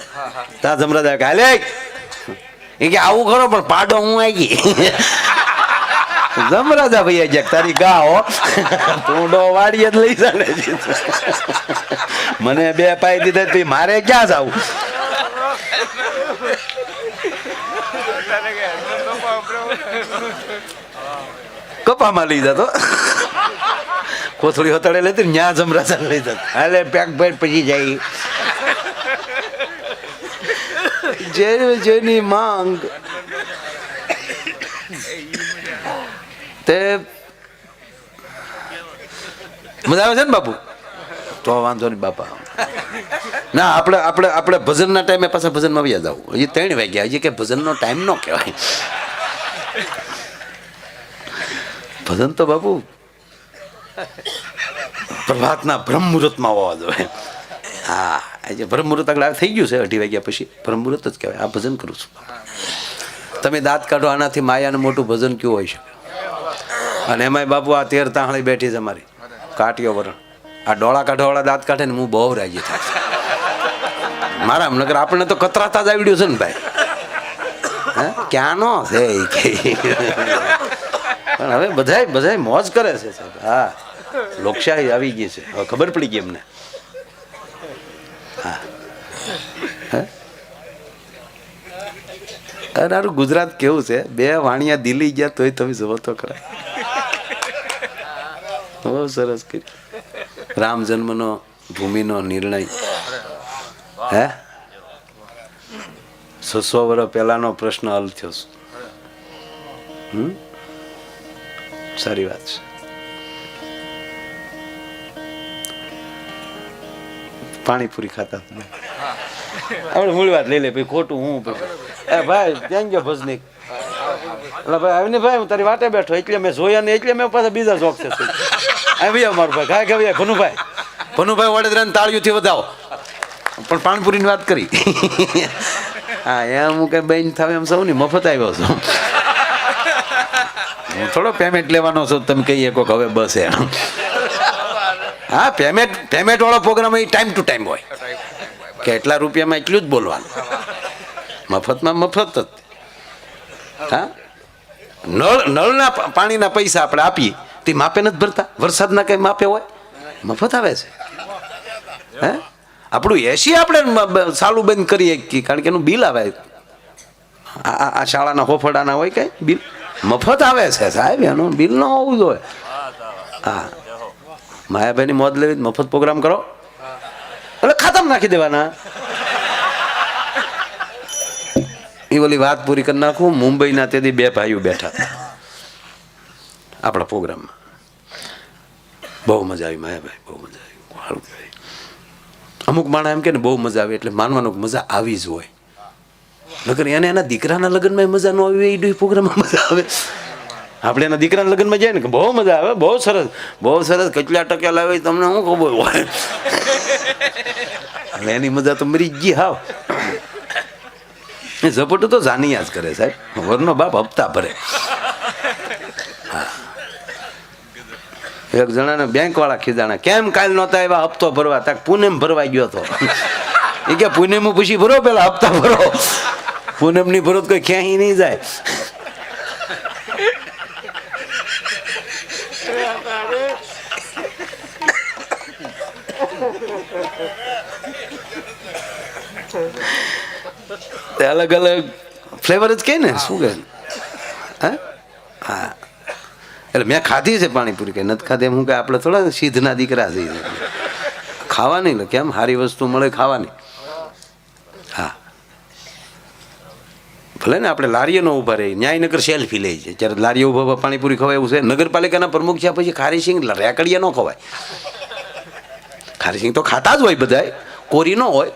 ત્યાં જમરાજ આવ્યો હાલે એ કે આવું ખરો પણ પાડો હું આવી ગઈ. જમરાજા ભાઈ ગયા તારી ગાઓ તું વાડીએ જ લઈ ચાલે. મને 2 પાઈ દીધા મારે ક્યાં જવું. કપામાં લઈ જતો કોથળી હતડે લેતી ન્યા જમરાજા લઈ જતો હાલે પેક પેટ પછી જાય. જેની માંગ તે મજા આવે છે ને બાપુ? તો વાંધો નહીં બાપા. ના આપણે ભજનના ટાઈમે પાછા ભજનમાં વ્યા જાવ. હજી 3 વાગ્યા, હજી કે ભજનનો ટાઈમ ન કહેવાય. ભજન તો બાપુ પ્રભાતના બ્રહ્મ મુહૂર્તમાં હોવા જોઈએ. હા આજે બ્રહ્મ મુહૂર્ત આગળ થઈ ગયું છે 2:30 વાગ્યા પછી બ્રહ્મ મુહૂર્ત જ કહેવાય. આ ભજન કરું છું. તમે દાંત કાઢો આનાથી માયાનું મોટું ભજન કેવું હોય શકે? અને એમાંય બાપુ આ 13 તાહળી બેઠી છે અમારી કાટીઓ વરણ આ ડોળા કાઢવાવાળા દાંત કાઢે ને હું બહુ રાજી થાય મારા નગર આપણને તો કતરાતા જ આવડ્યું છે ને ભાઈ. હે ક્યાંનો છે ઈ કે. પણ હવે બધાય મોજ કરે છે સાહેબ. હા લોકશાહી આવી ગઈ છે હવે ખબર પડી ગઈ એમને. હા અરે ગુજરાત કેવું છે, બે વાણિયા દિલ્હી ગયા તોય તમે જવો તો ખરા. બહુ સરસ કર્યું. રામ જન્મનો ભૂમિનો નિર્ણય હે 600 વર્ષ પહેલાનો પ્રશ્ન હલ થયો છે. સારી વાત છે. પાણીપુરી ખાતા આપણે મૂળ વાત લઈ લે ભાઈ ખોટું હું એ ભાઈ ત્યાં ગયો ભજનીક એટલે ભાઈ આવીને ભાઈ હું તારી વાટે બેઠો એટલે મેં જોયા ને એટલે મેં પાછા બીજા શોખ છે ભાઈ અમારું ભાઈ ખાય કે ભાઈ ભનુભાઈ વડોદરાને તાળીઓથી વધાવો પણ પાણીપુરીની વાત કરી. હા એમ હું કઈ બેન થાવ એમ સૌ ની મફત આવ્યો છું હું થોડો પેમેન્ટ લેવાનો છું તમે કહીએ કોક હવે બસ એમ. હા પેમેન્ટ વાળો પ્રોગ્રામ એ ટાઈમ ટુ ટાઈમ હોય કે એટલા રૂપિયામાં એટલું જ બોલવાનું, મફતમાં મફત જ. હા નળના પાણીના પૈસા આપણે આપીએ તે માપે નથી ભરતા, વરસાદના કઈ માપે હોય, મફત આવે છે. હે આપણું એસી આપણે ચાલુ બંધ કરીએ કારણ કે એનું બિલ આવે. આ શાળાના હોફડાના હોય કઈ બિલ મફત આવે છે સાહેબ, એનું બિલ ન હોવું જોઈએ. હા માયાભાઈની મોજ લેવી મફત પ્રોગ્રામ કરો એટલે ખાતામાં નાખી દેવાના. એ ઓલી વાત પૂરી કરી નાખું. મુંબઈના તેથી બે ભાઈઓ બેઠા હતા આપણા પ્રોગ્રામમાં. બહુ મજા આવી માયાભાઈ, બહુ મજા આવી. સારું કહેવાય. અમુક માણસ એમ કે ને બહુ મજા આવે એટલે માનવાનું મજા આવી જ હોય. નકર એને એના દીકરાના લગ્નમાં મજા ન આવી એ પ્રોગ્રામમાં મજા આવે. આપણે એના દીકરાના લગ્નમાં જાય ને કે બહુ મજા આવે, બહુ સરસ કેટલા ટકા લાવે તમને શું ખબર હોય. એટલે એની મજા તો મરી ગઈ હાવ. ઝપટું તો જાનિયા જ કરે સાહેબ, વરનો બાપ હપ્તા ભરે. એક જણાને બેંક વાળા ખીજાણા કેમ કાલ નહોતા એવા હપ્તો ભરવા, તાક પૂનમ ભરવા ગયો હતો. એ કે પૂનમ પૂછી ભરો પેલા હપ્તા ભરો, પૂનમ ની ભરો કોઈ ક્યાંય નહીં જાય. અલગ અલગ ફ્લેવર જ કે ને શું કે. હા એટલે મેં ખાધી છે પાણીપુરી, કઈ નથી ખાધી એમ હું કે આપણે થોડા સિદ્ધના દીકરા છે ખાવાની ને કેમ સારી વસ્તુ મળે ખાવાની. હા ભલે ને આપણે લારીઓ નો ઉભા રહી ન્યાયનગર સેલ્ફી લે છે જ્યારે લારીઓ ઉભા પાણીપુરી ખવાય એવું છે. નગરપાલિકાના પ્રમુખ છે પછી ખારીસિંગ રેકડીયા ન ખવાય. ખારીસિંગ તો ખાતા જ હોય બધા, કોરી ન હોય.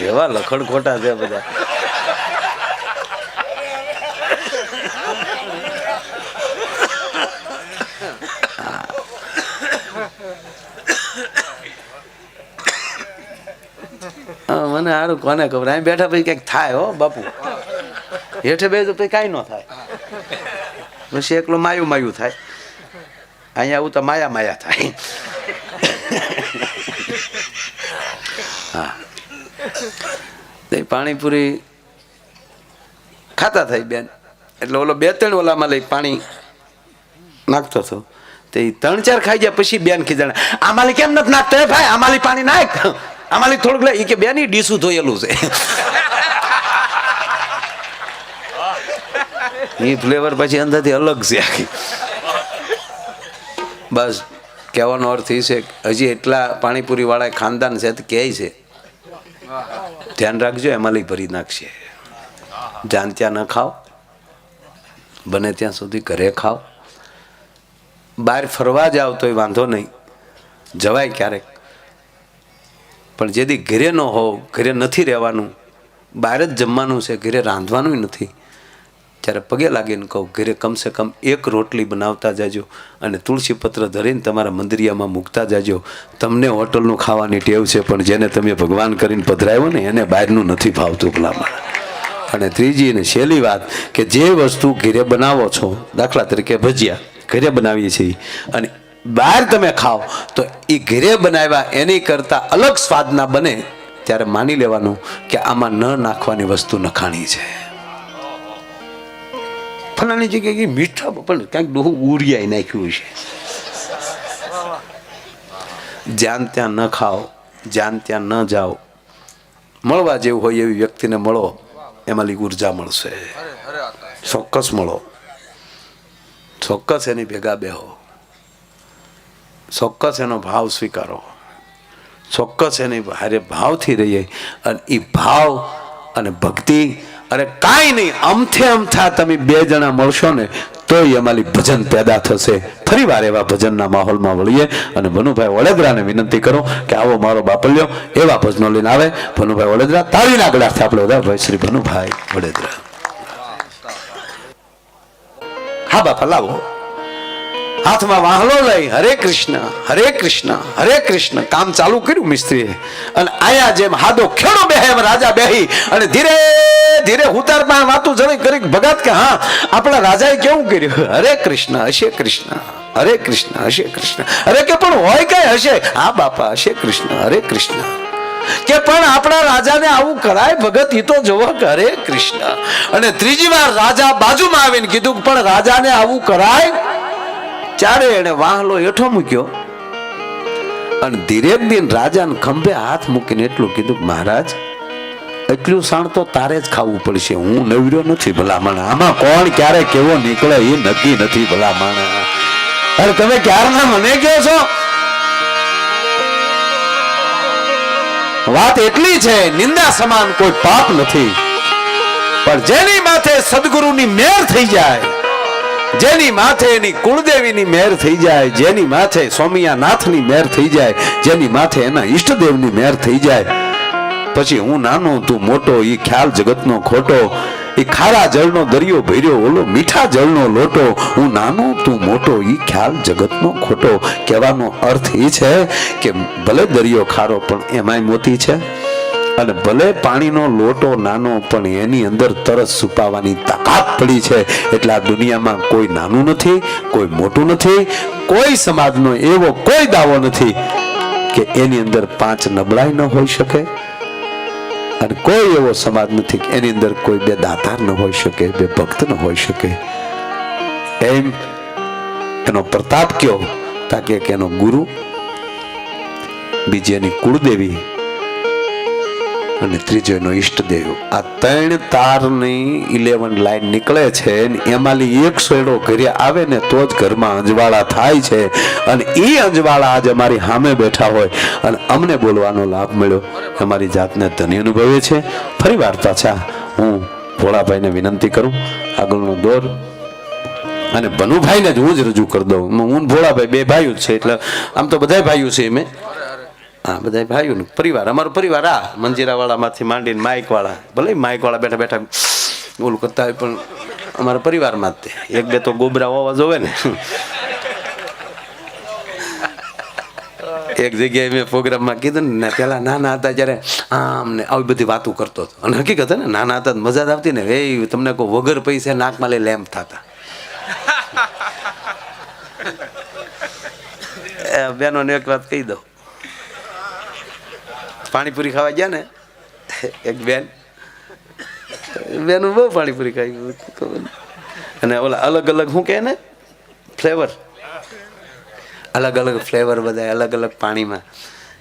એવા લખણ ખોટા છે બધા. મને સારું કોને ખબર. અહીં બેઠા પછી કઈક થાય હો બાપુ, હેઠે બે તો પછી કાંઈ ન થાય. પછી એકલું માયું થાય. અહીંયા આવું તો માયા થાય. હા પાણીપુરી ખાતા થાય બેન એટલે ઓલો 2-3 ઓલામાં લઈ પાણી નાખતો હતો. તે 3-4 ખાઈ ગયા પછી બેન ખીજાણે આમાલી કેમ નથી નાખતો ભાઈ, આમાલી પાણી નાખ, આમાલી થોડુંક લે. કે બેન ડીસું ધોયેલું છે. એ ફ્લેવર પછી અંદરથી અલગ છે આખી. બસ કહેવાનો અર્થ એ છે હજી એટલા પાણીપુરી વાળા ખાનદાન છે તો કહે છે ધ્યાન રાખજો એમાં ભરી નાખશે. જાન ત્યાં ન ખાઓ, બને ત્યાં સુધી ઘરે ખાઓ. બહાર ફરવા જાવ તોય વાંધો નહીં, જવાય ક્યારેક, પણ જેથી ઘરે ન હોવ, ઘરે નથી રહેવાનું, બહાર જ જમવાનું છે, ઘરે રાંધવાનું નથી, ત્યારે પગે લાગીને કહું ઘરે કમસે કમ 1 રોટલી બનાવતા જાજો અને તુલસી પત્ર ધરીને તમારા મંદિરિયામાં મૂકતા જાજો. તમને હોટલનું ખાવાની ટેવ છે પણ જેને તમે ભગવાન કરીને પધરાવ્યો ને એને બહારનું નથી ભાવતું. ભલામણ અને ત્રીજી અને છેલ્લી વાત કે જે વસ્તુ ઘરે બનાવો છો, દાખલા તરીકે ભજીયા ઘરે બનાવીએ છીએ અને બહાર તમે ખાઓ તો એ ઘરે બનાવ્યા એની કરતાં અલગ સ્વાદના બને, ત્યારે માની લેવાનું કે આમાં ન નાખવાની વસ્તુ નખાણી છે. ફલાની જગ્યાએ મીઠા પણ ક્યાંક ડોહું ઉરિયાઈ નાખ્યું છે. જ્યાં ત્યાં ન ખાઓ, જ્યાં ત્યાં ન જાઓ. મળવા જેવું હોય એવી વ્યક્તિને મળો, એમાંથી ઉર્જા મળશે. ચોક્કસ મળો, ચોક્કસ એની ભેગા બેહો, ચોક્કસ એનો ભાવ સ્વીકારો, ચોક્કસ એની હારે ભાવથી રહીએ. અને એ ભાવ અને ભક્તિ અને કાંઈ નહીં, અમથે અમથા તમે બે જણા મળશો ને તોય અમારી ભજન પેદા થશે. ફરી વાર એવા ભજનના માહોલમાં વળીએ અને ભનુભાઈ વડોદરાને વિનંતી કરો કે આવો મારો બાપલ્યો એવા ભજનો લઈને આવે. ભનુભાઈ વડોદરા, તાળીના ગળાથી આપણે બધા ભાઈ શ્રી ભનુભાઈ વડોદરા. હા બાપા લાવો, હાથમાં વાહલો લઈ હરે કૃષ્ણ હરે કૃષ્ણ હરે કૃષ્ણ કામ ચાલુ કર્યું મિસ્ત્રીએ. અને આયા જેમ હાદો ખેડો બેહે એમ રાજા બેહી અને ધીરે ધીરે ઉતાર પણ વાતું જણી કરી ભગત કે હા આપણા રાજાએ કેવું કર્યું, હરે કૃષ્ણ હશે કૃષ્ણ હરે કૃષ્ણ હશે કૃષ્ણ. અરે કે પણ હોય કઈ હશે, હા બાપા હશે કૃષ્ણ હરે કૃષ્ણ. કે પણ આપણા રાજાને આવું કરાય ભગત, ઈ તો જોવો કે હરે કૃષ્ણ. અને ત્રીજી વાર રાજા બાજુમાં આવીને કીધું પણ રાજાને આવું કરાય. ચારે એને વાહલો હેઠો મૂક્યો અને ધીરેક દિન રાજાને ખંભે હાથ મૂકીને એટલું કીધું મહારાજ એટલું શાણ તો તારે જ ખાવું પડશે, હું નવર્યો નથી ભલામણ. આમાં કોણ ક્યારે કેવો નીકળે એ નક્કી નથી ભલામણ. અરે તમે ક્યારના મને કહો છો? વાત એટલી છે, નિંદા સમાન કોઈ પાપ નથી, પણ જેની માથે સદગુરુની મેર થઈ જાય, જેની માથે એની કુળદેવીની મેર થઈ જાય, જેની માથે સોમિયાનાથની મેર થઈ જાય, જેની માથે એના ઈષ્ટદેવની મેર થઈ જાય, પછી હું નાનો તું મોટો એ ખ્યાલ જગતનો ખોટો. એ ખારા જળનો દરિયો ભર્યો ઓલો મીઠા જળનો લોટો, હું નાનો તું મોટો એ ખ્યાલ જગતનો ખોટો. કહેવાનો અર્થ એ છે કે ભલે દરિયો ખારો પણ એમાંય મોતી છે, અને ભલે પાણીનો લોટો નાનો પણ એની અંદર તરસ છુપાવવાની તાકાત પડી છે. એટલે આ દુનિયામાં કોઈ નાનું નથી, કોઈ મોટું નથી, કોઈ સમાજનો એવો કોઈ દાવો નથી કે એની અંદર 5 નબળાઈ ન હોઈ શકે, અને કોઈ એવો સમાજ નથી કે એની અંદર કોઈ 2 દાતાર ન હોઈ શકે, 2 ભક્ત ન હોઈ શકે. એમ એનો પ્રતાપ કયો તાકે એનો ગુરુ, બીજી એની કુળદેવી અને ત્રીજો એનો ઈષ્ટદેવ. આ 3 તારની 11 લાઈન નીકળે છે. એમાંથી એક સોયડો ઘરે આવે ને તો જ ઘરમાં અંજવાળા થાય છે. અને એ અંજવાળા આજ અમારી સામે બેઠા હોય અને અમને બોલવાનો લાભ મળ્યો, અમારી જાતને ધન્ય અનુભવે છે. ફરી વાર પાછા હું ભોળાભાઈને વિનંતી કરું આગળનો દોર, અને ભનુભાઈને જ હું જ રજૂ કરી દઉં. હું ભોળાભાઈ 2 ભાઈઓ જ છે, એટલે આમ તો બધા ભાઈઓ છે. મેં હા બધા ભાઈઓ ને પરિવાર, અમારો પરિવાર આ મંજીરા વાળા માંથી માંડીને માઇક વાળા, ભલે માઇક વાળા બેઠા બેઠા ઓલું કરતા હોય પણ અમારા પરિવારમાં જ તે 1-2 તો ગોબરા હોવા જોવે ને. એક જગ્યાએ મેં પ્રોગ્રામમાં કીધું ને પેલા નાના હતા ત્યારે આમ ને આવી બધી વાતો કરતો હતો, અને હકીકત ને નાના હતા મજા જ આવતી ને. એ તમને કહું વગર પૈસા નાકમાં લઈ લેમ્પ થતા. બેનોને એક વાત કહી દઉં, પાણીપુરી ખાવા ગયા ને એક બેન બહુ પાણીપુરી ખાઈ, અને ઓલા અલગ અલગ શું કહે ને ફ્લેવર, અલગ અલગ ફ્લેવર બધા અલગ અલગ પાણીમાં.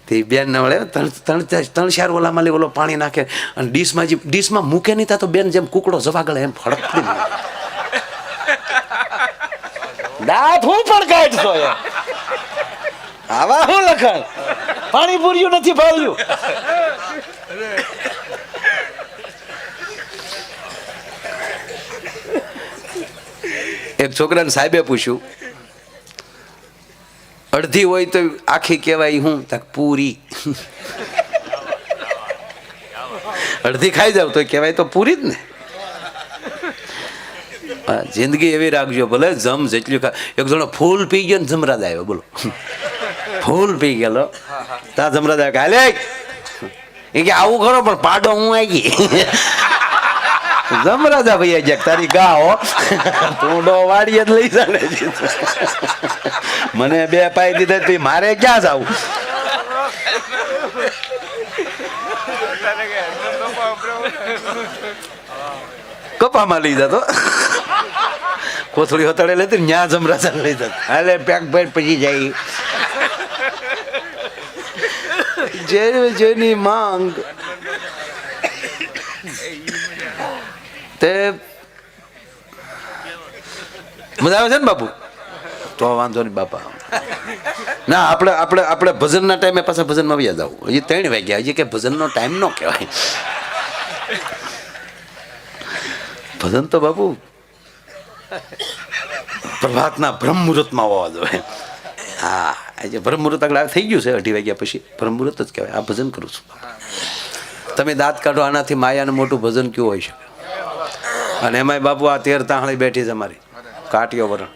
તે બેન ના વળે 3-4 ઓલામાં લે ઓલો પાણી નાખે અને ડીશમાં મૂકે નહીં તા તો બેન જેમ કુકડો જવાગળે એમ ફડકતી દાંત હું પણ કાઢતો આવા હું લખણ પાણીપુરીયું નથી ભાવ્યું. એક છોકરાને સાહેબે પૂછ્યું, અડધી હોય તો આખી કહેવાય હું તક પૂરી, અડધી ખાઈ જાવ તો કહેવાય તો પૂરી જ ને. જિંદગી એવી રાખજો, ભલે જમ જેટલું ખા. એક જણો ફૂલ પી ગયો ને જમરાજ આવ્યો, બોલો ફૂલ પી ગયેલો તા જમરાજ આવ્યો, હાલે એ કે આવું ખરો પણ પાડો હું આવી ગઈ. જમરાજા ભાઈ જ્યાં તારી ગા હો તું ડો વાડીએ જ લઈ જાને મને 2 પાઈ દીધા તો મારે ક્યાં જાવું કપામાં લઈ જતો કોથળી હતાડે લેતી ન્યા જમરાજા લઈ જતો હાલે પેક ભેટ પછી જાય જેની માંગ તે મજા આવે છે ને બાપુ તો વાંધો નહીં બાપા ના આપણે ભજનના ટાઈમે પાછા ભજનમાં વ્યા જાવ હજી 3 વાગ્યા હજી કે ભજનનો ટાઈમ ન કહેવાય ભજન તો બાપુ પ્રભાતના બ્રહ્મ મુહૂર્તમાં હોવા જોઈએ હા આજે બ્રહ્મ મુહૂર્ત આગળ થઈ ગયું છે 2:30 વાગ્યા પછી બ્રહ્મ મુહૂર્ત જ કહેવાય આ ભજન કરું છું તમે દાંત કાઢો આનાથી માયાનું મોટું ભજન કેવું હોય શકે અને એમાંય બાપુ આ 13 તાહળી બેઠી છે અમારી કાટીઓ વરણ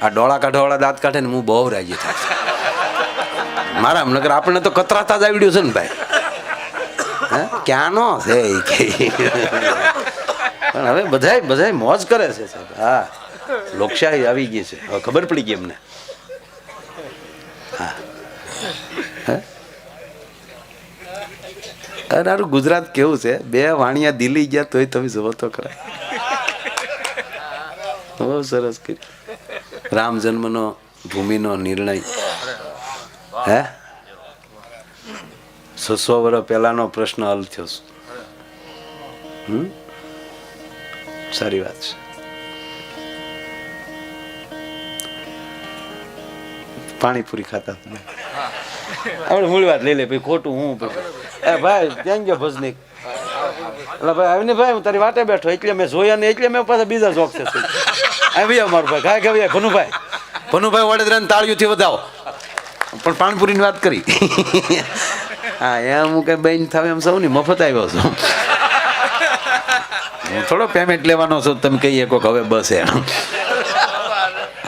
આ ડોળા કાઢવાવાળા દાંત કાઢે ને હું બહુ રાજી થાય મારા નગર આપણને તો કતરાતા જ આવડ્યું છે ને ભાઈ હે ક્યાંનો છે પણ હવે બધાય મોજ કરે છે સાહેબ હા લોકશાહી આવી ગઈ છે હવે ખબર પડી ગઈ એમને હા અરે ગુજરાત કેવું છે 2 વાણિયા દિલ્હી ગયા તોય તમે જવો તો ખરા બહુ સરસ કર્યું રામ જન્મનો ભૂમિનો નિર્ણય હે 600 વર્ષ પહેલાનો પ્રશ્ન હલ થયો સારી વાત છે પાણીપુરી ખાતા આપણે મૂળ વાત લઈ લે ભાઈ ખોટું હું એ ભાઈ ત્યાં ગયો ભજનીક એટલે ભાઈ આવીને ભાઈ હું તારી વાટે બેઠો એટલે મેં જોયા ને એટલે મેં પાછા બીજા શોખ છે આવી અમારું ભાઈ ખાય ખાવી ભનુભાઈ વડોદરાને તાળીઓથી વધાવો પણ પાણીપુરીની વાત કરી હા એમ હું કઈ બેન થાવ એમ સૌ ની મફત આવ્યો છું હું થોડો પેમેન્ટ લેવાનો છું તમે કહીએ કોક હવે બસ એમ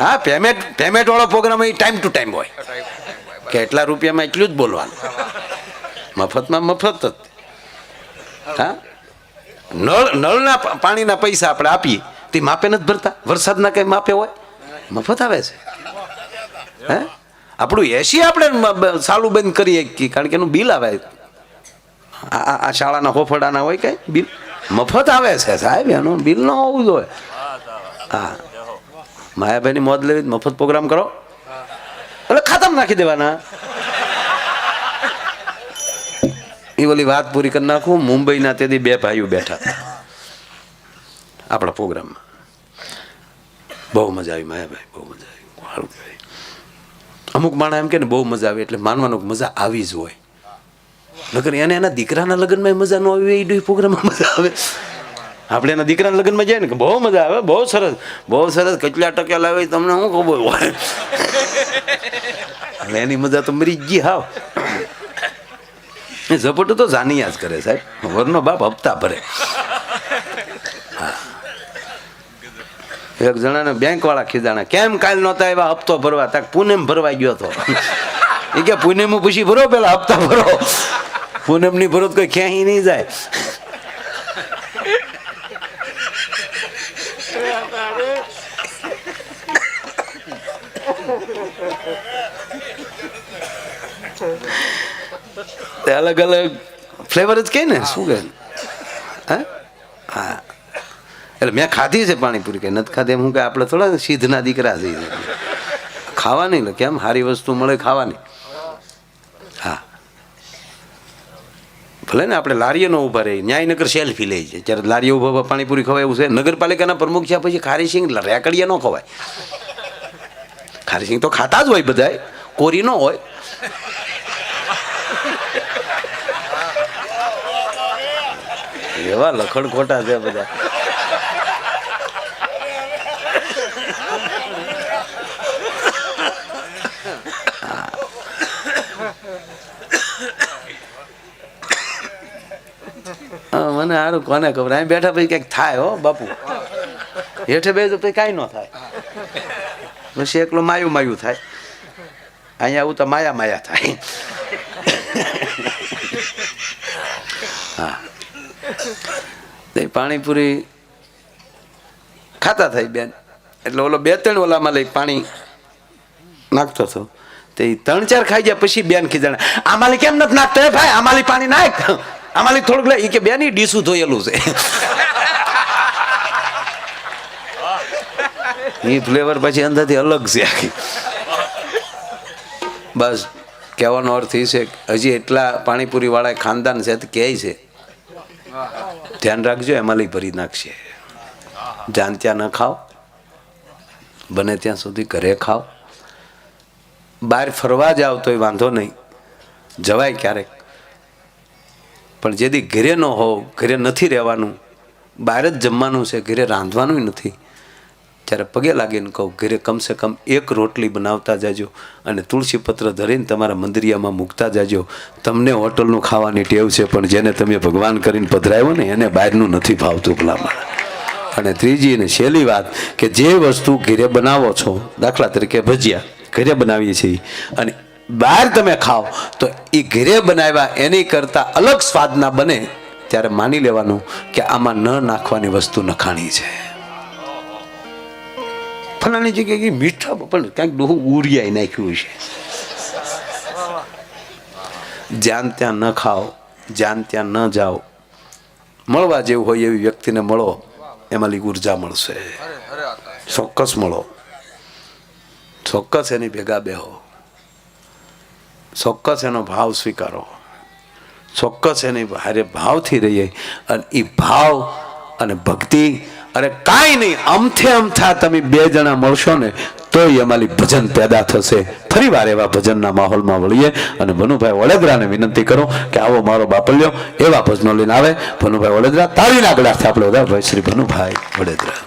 હા પેમેન્ટ વાળો પ્રોગ્રામ એ ટાઈમ ટુ ટાઈમ હોય કે એટલા રૂપિયામાં એટલું જ બોલવાનું મફતમાં મફત જ હા નળના પાણીના પૈસા આપણે આપીએ તે માપે નથી ભરતા વરસાદના કઈ માપે હોય મફત આવે છે હે આપણું એસી આપણે ચાલુ બંધ કરીએ કારણ કે એનું બિલ આવે આ શાળાના હોફડાના હોય કઈ બિલ મફત આવે છે સાહેબ એનું બિલ ન હોવું જોઈએ હા માયાભાઈની મોજ લેવી મફત પ્રોગ્રામ કરો એટલે ખાતામાં નાખી દેવાના એ ઓલી વાત પૂરી કરી નાખું મુંબઈના તેથી 2 ભાઈઓ બેઠા હતા આપણા પ્રોગ્રામમાં બહુ મજા આવી માયાભાઈ બહુ મજા આવી સારું કહેવાય અમુક માણસ એમ કે ને બહુ મજા આવી એટલે માનવાનું મજા આવી જ હોય નકર એને એના દીકરાના લગ્નમાં મજા ન આવી એ પ્રોગ્રામમાં મજા આવે આપણે એના દીકરાના લગ્નમાં જાય ને કે બહુ મજા આવે બહુ સરસ કેટલા ટકા લાવે તમને શું ખબર હોય એટલે એની મજા તો મરી ગઈ હાવ ઝપટું તો જાનિયા જ કરે સાહેબ વરનો બાપ હપ્તા ભરે એક જણાને બેંક વાળા ખીજાણા કેમ કાલ નહોતા એવા હપ્તો ભરવા તાક પૂનમ ભરવા ગયો હતો એ કે પૂનમ પૂછી ભરો પેલા હપ્તા ભરો પૂનમ ની ભરો કોઈ ક્યાંય નહીં જાય અલગ અલગ ફ્લેવર જ કે ને શું કે હા એટલે મેં ખાધી છે પાણીપુરી કે નથી ખાધી એમ હું કે આપણે થોડા સિદ્ધના દીકરા છે ખાવાની ને કેમ સારી વસ્તુ મળે ખાવાની હા ભલે ને આપણે લારીએ ન ઉભા રહી ન્યાયનગર સેલ્ફી લઈ છે જ્યારે લારીએ ઉભા પાણીપુરી ખવાય એવું છે નગરપાલિકાના પ્રમુખ છે પછી ખારીસિંગ રેકડીયા ન ખવાય ખારીસિંગ તો ખાતા જ હોય બધાય કોરી ન હોય એવા લખણ ખોટા છે બધા મને સારું કોને ખબર અહીં બેઠા પછી કઈક થાય હો બાપુ હેઠે બે તો કઈ ન થાય પછી એકલું માયું થાય અહીંયા આવું તો માયા થાય હા પાણીપુરી ખાતા થાય બેન. એટલે ઓલો 2-3 ઓલામાં લઈ પાણી નાખતો હતો. તે 3-4 ખાઈ જાય પછી બેન ખીજાણે, આમાલી કેમ નથી નાખતો હે ભાઈ, આમાલી પાણી નાખ, આમાલી થોડુંક લે. કે બેન ઈ ડીસું ધોયેલું છે. એ ફ્લેવર પછી અંદરથી અલગ છે આખી. બસ કહેવાનો અર્થ એ છે હજી એટલા પાણીપુરી વાળા ખાનદાન છે તો કહે છે ધ્યાન રાખજો, એમાં ભરી નાખશે. જાન ત્યાં ન ખાઓ, બને ત્યાં સુધી ઘરે ખાઓ. બહાર ફરવા જાવ તોય વાંધો નહીં, જવાય ક્યારેક, પણ જેથી ઘરે ન હોવ, ઘરે નથી રહેવાનું, બહાર જ જમવાનું છે, ઘરે રાંધવાનું નથી, ત્યારે પગે લાગીને કહું ઘરે કમસે કમ 1 રોટલી બનાવતા જાજો અને તુલસી પત્ર ધરીને તમારા મંદિરિયામાં મૂકતા જાજો. તમને હોટલનું ખાવાની ટેવ છે, પણ જેને તમે ભગવાન કરીને પધરાવ્યો ને એને બહારનું નથી ભાવતું ભલામણ. અને ત્રીજી અને છેલ્લી વાત કે જે વસ્તુ ઘરે બનાવો છો, દાખલા તરીકે ભજીયા ઘરે બનાવીએ છીએ અને બહાર તમે ખાઓ તો એ ઘરે બનાવ્યા એની કરતાં અલગ સ્વાદના બને, ત્યારે માની લેવાનું કે આમાં ન નાખવાની વસ્તુ નખાણી છે. ફલાણી જગ્યાએ મીઠા પણ ક્યાંક ડોહું ઉરિયાઈ નાખ્યું છે. જ્યાં ત્યાં ન ખાઓ, જ્યાં ત્યાં ન જાઓ. મળવા જેવું હોય એવી વ્યક્તિને મળો, એમાં ઉર્જા મળશે. ચોક્કસ મળો, ચોક્કસ એની ભેગા બેહો, ચોક્કસ એનો ભાવ સ્વીકારો, ચોક્કસ એની હારે ભાવથી રહીએ. અને એ ભાવ અને ભક્તિ, અરે કાંઈ નહીં, અમથા તમે 2 જણા મળશો ને તોય અમારી ભજન પેદા થશે. ફરી વાર એવા ભજનના માહોલમાં વળીએ અને ભનુભાઈ વડોદરાને વિનંતી કરો કે આવો મારો બાપલ્યો એવા ભજનો લઈને આવે. ભનુભાઈ વડોદરા, તાળીના ગળાથી આપણે બધા ભાઈ શ્રી ભનુભાઈ વડોદરા.